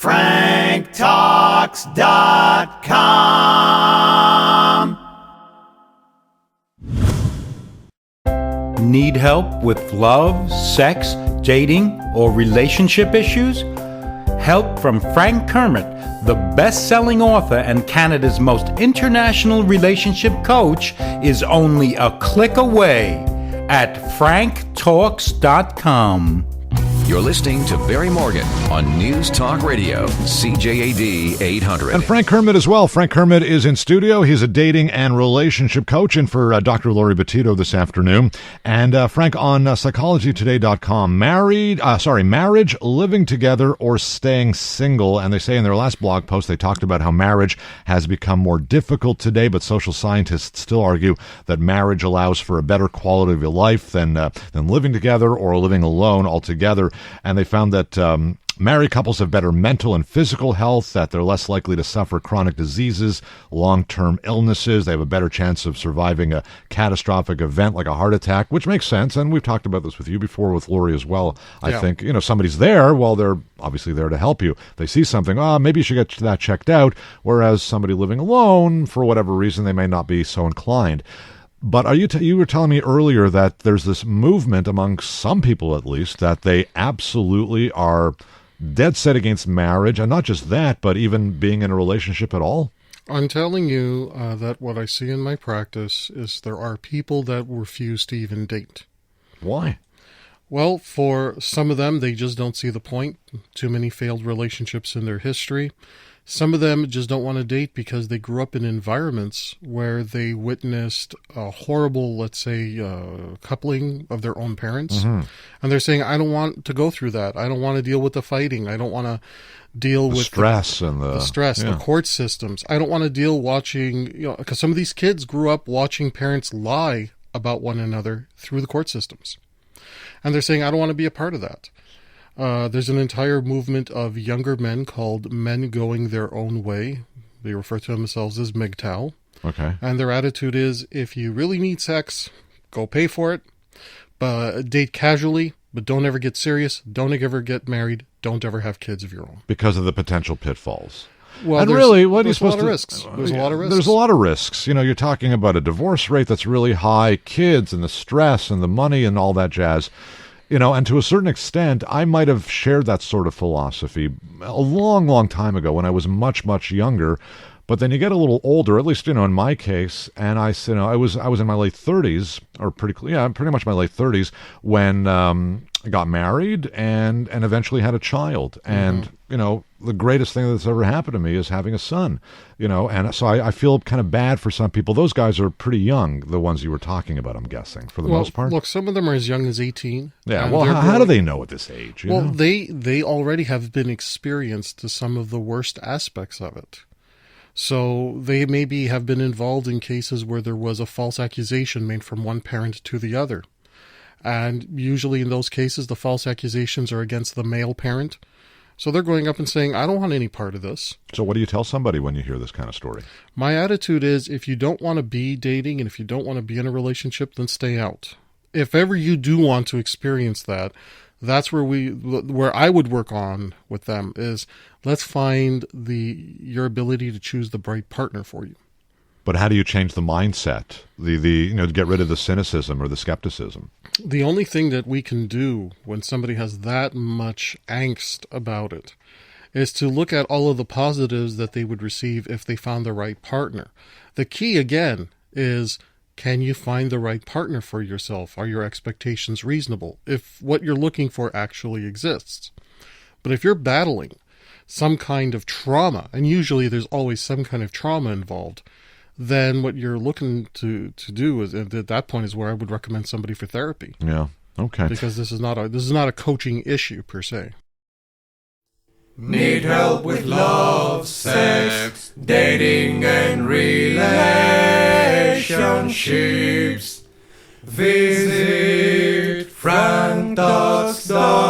franktalks.com. Need help with love, sex, dating, or relationship issues? Help from Frank Kermit, the best-selling author and Canada's most international relationship coach, is only a click away at franktalks.com. You're listening to Barry Morgan on News Talk Radio, CJAD 800. And Frank Kermit as well. Frank Kermit is in studio. He's a dating and relationship coach, and for Dr. Lori Bettito this afternoon. And Frank, on psychologytoday.com, marriage, living together, or staying single. And they say in their last blog post, they talked about how marriage has become more difficult today, but social scientists still argue that marriage allows for a better quality of life than living together or living alone altogether. And they found that married couples have better mental and physical health, that they're less likely to suffer chronic diseases, long-term illnesses. They have a better chance of surviving a catastrophic event like a heart attack, which makes sense. And we've talked about this with you before, with Lori as well. I think, somebody's there. Well, they're obviously there to help you. They see something, maybe you should get that checked out. Whereas somebody living alone, for whatever reason, they may not be so inclined. But you were telling me earlier that there's this movement among some people, at least, that they absolutely are dead set against marriage, and not just that, but even being in a relationship at all. I'm telling you that what I see in my practice is there are people that refuse to even date. Why? Well, for some of them, they just don't see the point. Too many failed relationships in their history. Some of them just don't want to date because they grew up in environments where they witnessed a horrible, let's say, coupling of their own parents. Mm-hmm. And they're saying, I don't want to go through that. I don't want to deal with the fighting. I don't want to deal with stress, the court systems. I don't want to deal watching, because some of these kids grew up watching parents lie about one another through the court systems. And they're saying, I don't want to be a part of that. There's an entire movement of younger men called Men Going Their Own Way. They refer to themselves as MGTOW. Okay. And their attitude is, if you really need sex, go pay for it. But date casually, but don't ever get serious. Don't ever get married. Don't ever have kids of your own. Because of the potential pitfalls. Well, and really, what are you supposed supposed to? Risks. There's a lot of risks. There's a lot of risks. You're talking about a divorce rate that's really high, kids and the stress and the money and all that jazz. And to a certain extent, I might have shared that sort of philosophy a long, long time ago when I was much, much younger. But then you get a little older, at least, in my case, and I was in my late 30s, or pretty much my late 30s, when I got married and eventually had a child. And, the greatest thing that's ever happened to me is having a son, and so I feel kind of bad for some people. Those guys are pretty young, the ones you were talking about, I'm guessing, for the most part. Look, some of them are as young as 18. Yeah, well, how do they know at this age? Well, they already have been experienced to some of the worst aspects of it. So they maybe have been involved in cases where there was a false accusation made from one parent to the other. And usually in those cases, the false accusations are against the male parent. So they're going up and saying, I don't want any part of this. So what do you tell somebody when you hear this kind of story? My attitude is, if you don't want to be dating and if you don't want to be in a relationship, then stay out. If ever you do want to experience that, that's where I would work on with them is, let's find your ability to choose the right partner for you. But how do you change the mindset, to get rid of the cynicism or the skepticism? The only thing that we can do when somebody has that much angst about it is to look at all of the positives that they would receive if they found the right partner. The key, again, is, can you find the right partner for yourself? Are your expectations reasonable? If what you're looking for actually exists. But if you're battling some kind of trauma, and usually there's always some kind of trauma involved, then what you're looking to do is, at that point, is where I would recommend somebody for therapy. Yeah. Okay. Because this is not a coaching issue per se. Need help with love, sex, dating, and relationships? Visit franktalks.com.